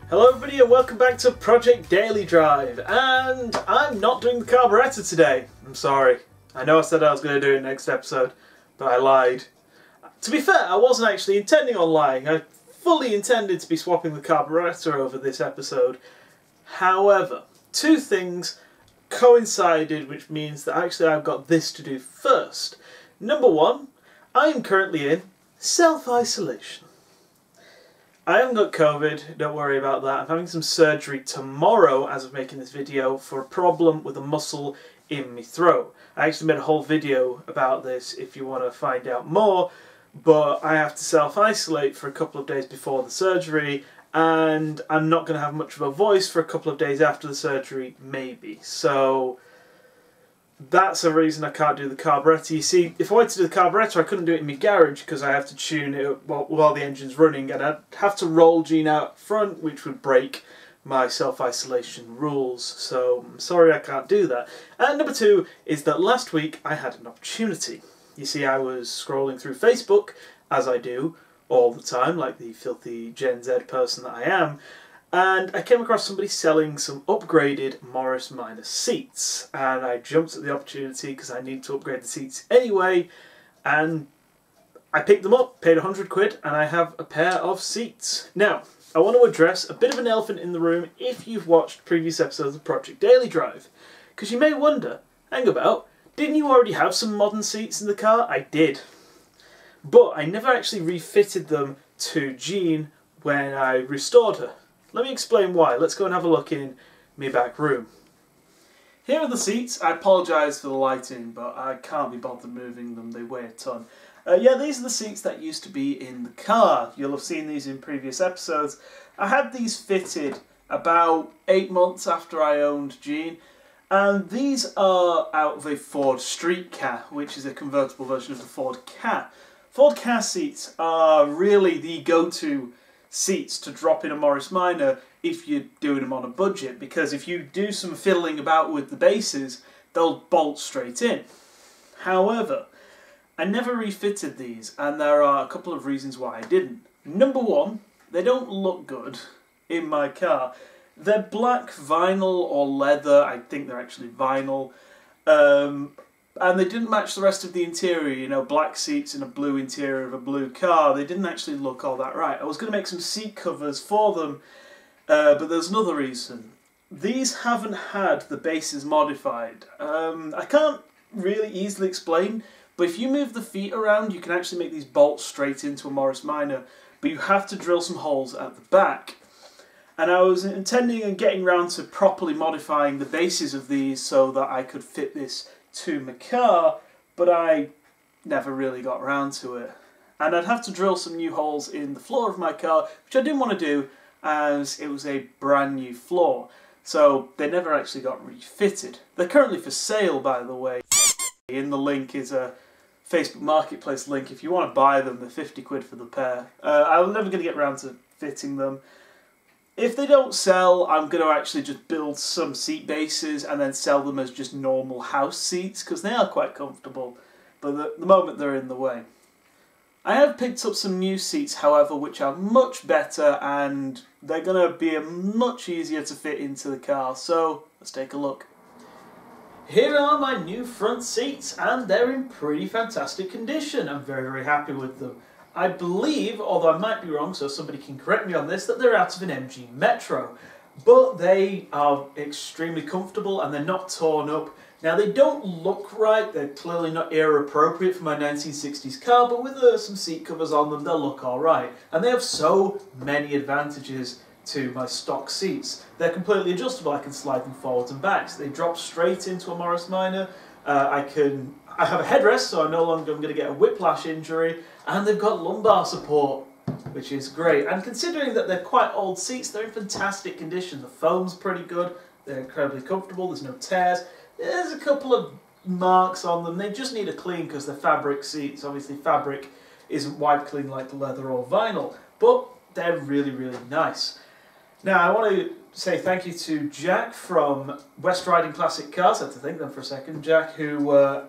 Hello everybody and welcome back to Project Daily Drive, and I'm not doing the carburetor today. I'm sorry. I know I said I was going to do it next episode, but I lied. To be fair, I wasn't actually intending on lying. I fully intended to be swapping the carburetor over this episode. However, two things coincided, which means that actually I've got this to do first. Number one, I am currently in self-isolation. I haven't got COVID, don't worry about that. I'm having some surgery tomorrow as of making this video for a problem with a muscle in my throat. I actually made a whole video about this if you want to find out more, but I have to self-isolate for a couple of days before the surgery, and I'm not going to have much of a voice for a couple of days after the surgery, maybe. So that's a reason I can't do the carburetor. You see, if I wanted to do the carburetor, I couldn't do it in my garage because I have to tune it while the engine's running, and I'd have to roll Gene out front, which would break my self-isolation rules. So I'm sorry I can't do that. And number two is that last week I had an opportunity. You see, I was scrolling through Facebook, as I do all the time, like the filthy Gen Z person that I am, and I came across somebody selling some upgraded Morris Minor seats, and I jumped at the opportunity because I need to upgrade the seats anyway, and I picked them up, paid 100 quid, and I have a pair of seats. Now, I want to address a bit of an elephant in the room if you've watched previous episodes of Project Daily Drive, because you may wonder, hang about, didn't you already have some modern seats in the car? I did, but I never actually refitted them to Jean when I restored her. Let me explain why. Let's go and have a look in my back room. Here are the seats. I apologise for the lighting, but I can't be bothered moving them. They weigh a ton. Yeah, these are the seats that used to be in the car. You'll have seen these in previous episodes. I had these fitted about 8 months after I owned Jean, and these are out of a Ford Street Car, which is a convertible version of the Ford Ka. Ford Ka seats are really the go-to seats to drop in a Morris Minor if you're doing them on a budget, because if you do some fiddling about with the bases, they'll bolt straight in. However, I never refitted these, and there are a couple of reasons why I didn't. Number one, they don't look good in my car. They're black vinyl or leather. I think they're actually vinyl. And they didn't match the rest of the interior, you know, black seats in a blue interior of a blue car. They didn't actually look all that right. I was going to make some seat covers for them, but there's another reason. These haven't had the bases modified. I can't really easily explain, but if you move the feet around, you can actually make these bolt straight into a Morris Minor, but you have to drill some holes at the back. And I was intending on getting round to properly modifying the bases of these so that I could fit this to my car, but I never really got round to it. And I'd have to drill some new holes in the floor of my car, which I didn't want to do as it was a brand new floor. So they never actually got refitted. They're currently for sale, by the way. In the link is a Facebook Marketplace link. If you want to buy them, they're 50 quid for the pair. I'm never going to get round to fitting them. If they don't sell, I'm going to actually just build some seat bases and then sell them as just normal house seats, because they are quite comfortable, but at the moment they're in the way. I have picked up some new seats, however, which are much better, and they're going to be much easier to fit into the car, so let's take a look. Here are my new front seats, and they're in pretty fantastic condition. I'm very, very happy with them. I believe, although I might be wrong, so somebody can correct me on this, that they're out of an MG Metro. But they are extremely comfortable and they're not torn up. Now, they don't look right, they're clearly not era appropriate for my 1960s car, but with some seat covers on them, they'll look alright. And they have so many advantages to my stock seats. They're completely adjustable, I can slide them forwards and backs. They drop straight into a Morris Minor. I have a headrest, so I'm no longer going to get a whiplash injury, and they've got lumbar support, which is great. And considering that they're quite old seats, they're in fantastic condition. The foam's pretty good, they're incredibly comfortable, there's no tears. There's a couple of marks on them, they just need a clean because they're fabric seats. Obviously fabric isn't wiped clean like leather or vinyl, but they're really, really nice. Now, I want to say thank you to Jack from West Riding Classic Cars. I have to thank them for a second. Jack, who I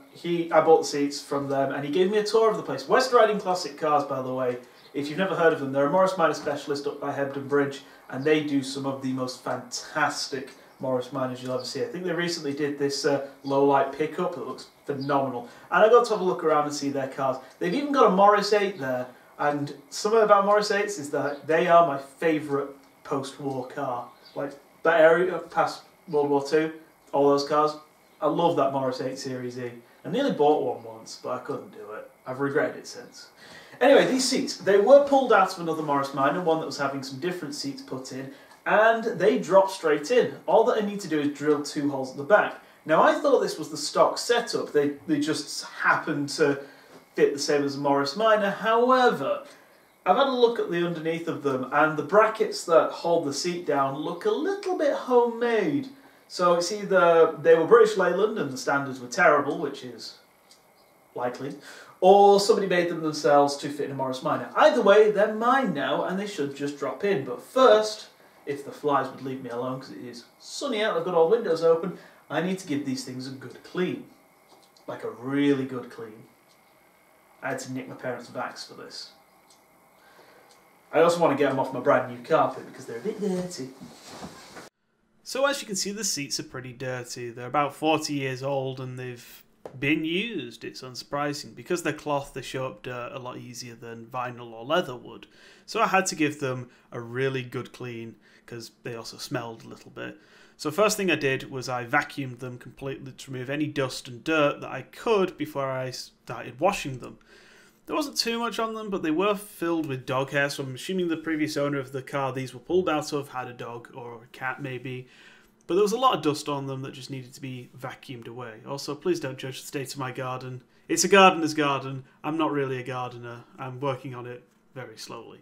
bought the seats from them, and he gave me a tour of the place. West Riding Classic Cars, by the way, if you've never heard of them, they're a Morris Minor specialist up by Hebden Bridge, and they do some of the most fantastic Morris Minors you'll ever see. I think they recently did this low-light pickup that looks phenomenal, and I got to have a look around and see their cars. They've even got a Morris 8 there, and something about Morris 8s is that they are my favourite post-war car. Like, that area past World War II, all those cars, I love that Morris 8 Series E. I nearly bought one once, but I couldn't do it. I've regretted it since. Anyway, these seats, they were pulled out of another Morris Minor, one that was having some different seats put in, and they drop straight in. All that I need to do is drill 2 holes at the back. Now, I thought this was the stock setup. They just happened to fit the same as a Morris Minor. However, I've had a look at the underneath of them, and the brackets that hold the seat down look a little bit homemade. So it's either they were British Leyland and the standards were terrible, which is likely, or somebody made them themselves to fit in a Morris Minor. Either way, they're mine now, and they should just drop in. But first, if the flies would leave me alone, because it is sunny out, I've got all windows open, I need to give these things a good clean. Like a really good clean. I had to nick my parents' vax for this. I also want to get them off my brand new carpet because they're a bit dirty. So as you can see, the seats are pretty dirty. They're about 40 years old and they've been used. It's unsurprising. Because they're cloth, they show up dirt a lot easier than vinyl or leather would. So I had to give them a really good clean because they also smelled a little bit. So first thing I did was I vacuumed them completely to remove any dust and dirt that I could before I started washing them. There wasn't too much on them, but they were filled with dog hair, so I'm assuming the previous owner of the car these were pulled out of had a dog or a cat maybe. But there was a lot of dust on them that just needed to be vacuumed away. Also, please don't judge the state of my garden. It's a gardener's garden. I'm not really a gardener. I'm working on it very slowly.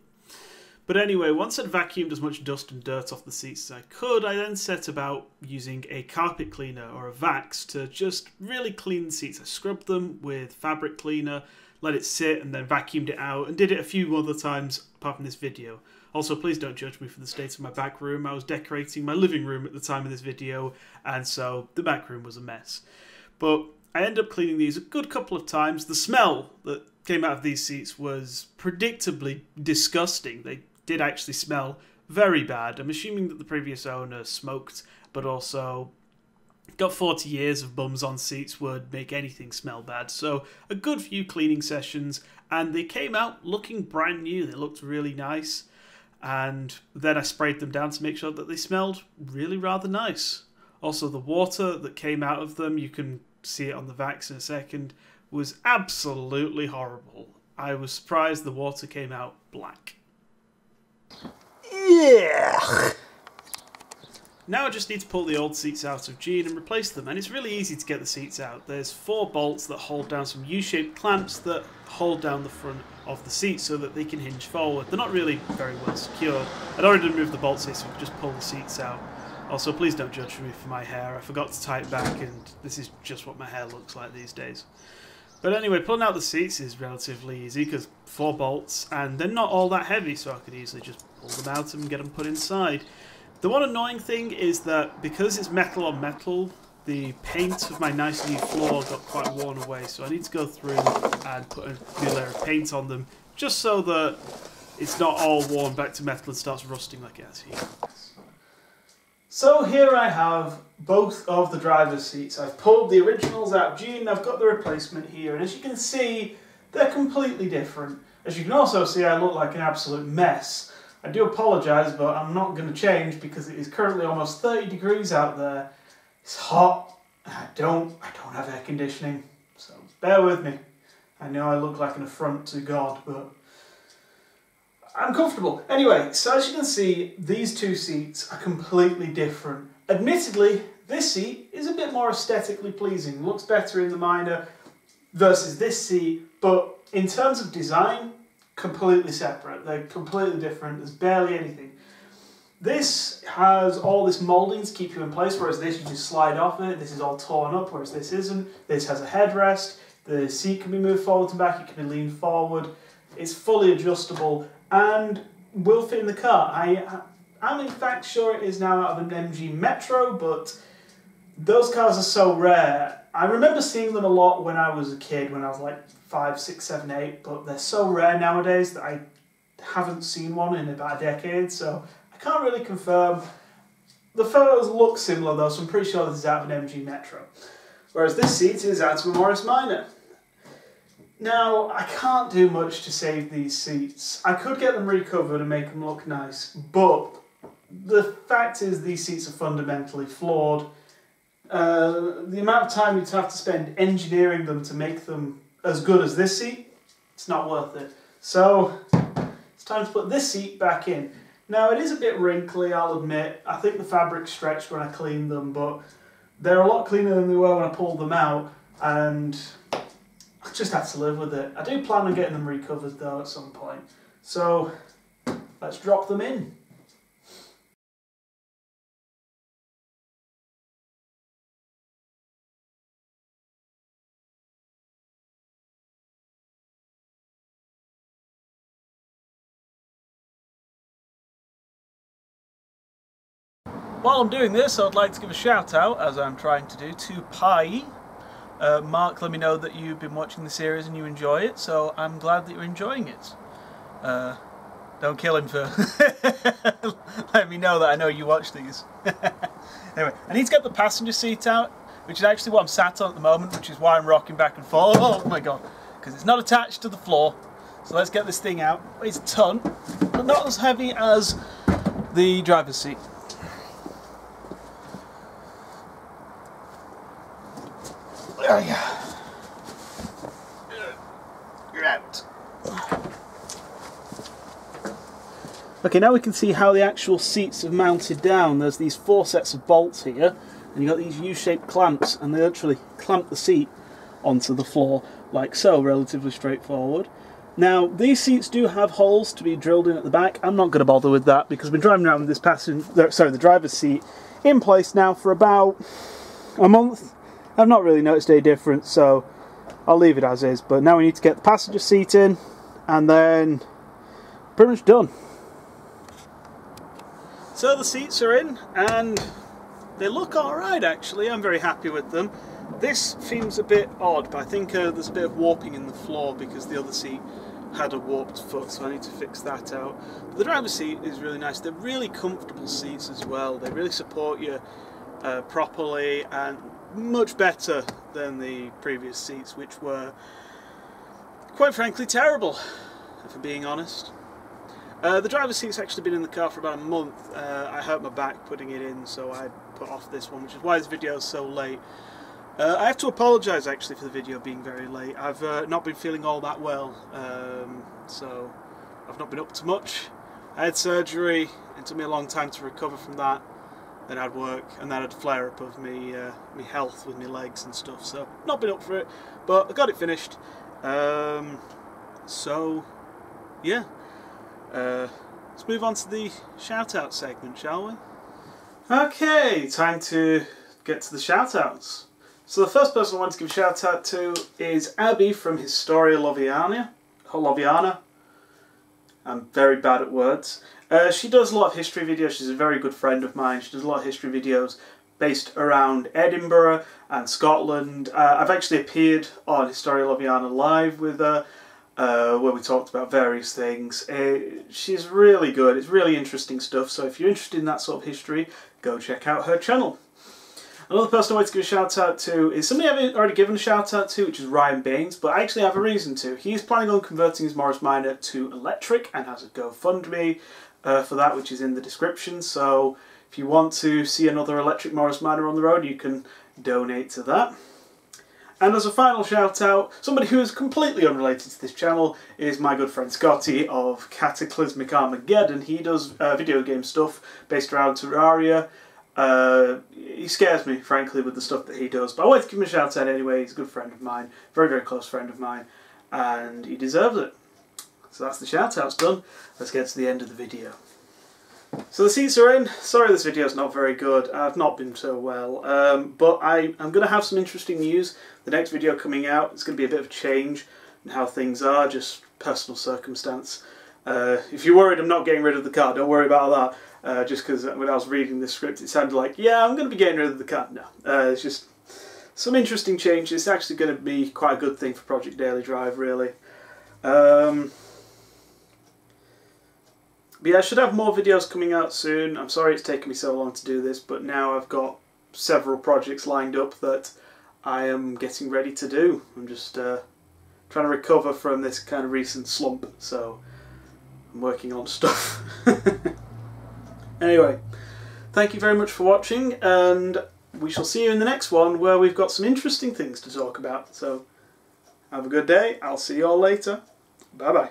But anyway, once I'd vacuumed as much dust and dirt off the seats as I could, I then set about using a carpet cleaner or a Vax to just really clean the seats. I scrubbed them with fabric cleaner, let it sit, and then vacuumed it out, and did it a few other times apart from this video. Also, please don't judge me for the state of my back room. I was decorating my living room at the time of this video, and so the back room was a mess. But I ended up cleaning these a good couple of times. The smell that came out of these seats was predictably disgusting. They did actually smell very bad. I'm assuming that the previous owner smoked, but also got 40 years of bums on seats would make anything smell bad. So a good few cleaning sessions, and they came out looking brand new. They looked really nice. And then I sprayed them down to make sure that they smelled really rather nice. Also, the water that came out of them, you can see it on the Vax in a second, was absolutely horrible. I was surprised the water came out black. Yeah. Now I just need to pull the old seats out of Gene and replace them, and it's really easy to get the seats out. There's 4 bolts that hold down some U-shaped clamps that hold down the front of the seat so that they can hinge forward. They're not really very well secured. I'd already removed the bolts here so we could just pull the seats out. Also, please don't judge me for my hair. I forgot to tie it back, and this is just what my hair looks like these days. But anyway, pulling out the seats is relatively easy because 4 bolts, and they're not all that heavy, so I could easily just pull them out and get them put inside. The one annoying thing is that because it's metal on metal, the paint of my nice new floor got quite worn away, so I need to go through and put a new layer of paint on them just so that it's not all worn back to metal and starts rusting like it has here. So here I have both of the driver's seats. I've pulled the originals out of Gene, I've got the replacement here, and as you can see, they're completely different. As you can also see, I look like an absolute mess. I do apologise, but I'm not going to change because it is currently almost 30 degrees out there. It's hot, and I don't have air conditioning, so bear with me. I know I look like an affront to God, but I'm comfortable. Anyway, so as you can see, these 2 seats are completely different. Admittedly, this seat is a bit more aesthetically pleasing, looks better in the Minor versus this seat, but in terms of design, completely separate. They're completely different. There's barely anything. This has all this moulding to keep you in place, whereas this you just slide off it. This is all torn up, whereas this isn't. This has a headrest. The seat can be moved forward and back. It can be leaned forward. It's fully adjustable and will fit in the car. I'm in fact sure it is now out of an MG Metro, but those cars are so rare. I remember seeing them a lot when I was a kid, when I was like 5, 6, 7, 8, but they're so rare nowadays that I haven't seen one in about a decade, so I I can't really confirm. The photos look similar though, so I'm pretty sure this is out of an MG Metro. Whereas this seat is out of a Morris Minor. Now, I can't do much to save these seats. I could get them recovered and make them look nice, but the fact is these seats are fundamentally flawed. The amount of time you'd have to spend engineering them to make them as good as this seat, it's not worth it. So, it's time to put this seat back in. Now, it is a bit wrinkly, I'll admit. I think the fabric stretched when I cleaned them, but they're a lot cleaner than they were when I pulled them out, and I just had to live with it. I do plan on getting them recovered though at some point. So, let's drop them in. While I'm doing this, I'd like to give a shout out, as I'm trying to do, to Pi. Mark, let me know that you've been watching the series and you enjoy it, so I'm glad that you're enjoying it. Don't kill him for letting me know that I know you watch these. Anyway, I need to get the passenger seat out, which is actually what I'm sat on at the moment, which is why I'm rocking back and forth. Oh my god, because it's not attached to the floor. So let's get this thing out. It's a ton, but not as heavy as the driver's seat. There we go. You're out. Okay, now we can see how the actual seats have mounted down. There's these 4 sets of bolts here, and you've got these U-shaped clamps, and they literally clamp the seat onto the floor, like so, relatively straightforward. Now, these seats do have holes to be drilled in at the back. I'm not going to bother with that, because I've been driving around with this the driver's seat in place now for about a month. I've not really noticed any difference, so I'll leave it as is. But now we need to get the passenger seat in, and then pretty much done. So the seats are in, and they look alright actually. I'm very happy with them. This seems a bit odd, but I think there's a bit of warping in the floor because the other seat had a warped foot, so I need to fix that out. But the driver's seat is really nice. They're really comfortable seats as well. They really support you properly, and much better than the previous seats, which were quite frankly terrible, if I'm being honest. The driver's seat's actually been in the car for about a month. I hurt my back putting it in, so I put off this one, which is why this video is so late. I have to apologise actually for the video being very late. I've not been feeling all that well, so I've not been up to much. I had surgery, it took me a long time to recover from that. Then I had work, and then I had a flare-up of me health with my legs and stuff, so not been up for it, but I got it finished. So, yeah. Let's move on to the shout-out segment, shall we? Okay, time to get to the shout-outs. So the first person I want to give a shout-out to is Abby from Historia Loviana. I'm very bad at words. She does a lot of history videos. She's a very good friend of mine. She does a lot of history videos based around Edinburgh and Scotland. I've actually appeared on Historia Loviana Live with her, where we talked about various things. She's really good. It's really interesting stuff. So if you're interested in that sort of history, go check out her channel. Another person I want to give a shout out to is somebody I've already given a shout out to, which is Ryan Baines, but I actually have a reason to. He's planning on converting his Morris Minor to electric and has a GoFundMe for that, which is in the description. So if you want to see another electric Morris Minor on the road, you can donate to that. And as a final shout out, somebody who is completely unrelated to this channel is my good friend Scotty of Cataclysmic Armageddon. He does video game stuff based around Terraria. He scares me, frankly, with the stuff that he does, but I wanted to give him a shout out anyway. He's a good friend of mine, very, very close friend of mine, and he deserves it. So that's the shout outs done. Let's get to the end of the video. So the seats are in. Sorry this video's not very good. I've not been so well, but I'm going to have some interesting news. The next video coming out, it's going to be a bit of change in how things are, just personal circumstance. If you're worried I'm not getting rid of the car, don't worry about that. Just because when I was reading the script it sounded like, yeah, I'm going to be getting rid of the car. No, it's just some interesting changes. It's actually going to be quite a good thing for Project Daily Drive, really. But yeah, I should have more videos coming out soon. I'm sorry it's taken me so long to do this, but now I've got several projects lined up that I am getting ready to do. I'm just trying to recover from this kind of recent slump, so I'm working on stuff. Anyway, thank you very much for watching, and we shall see you in the next one where we've got some interesting things to talk about. So have a good day. I'll see you all later. Bye bye.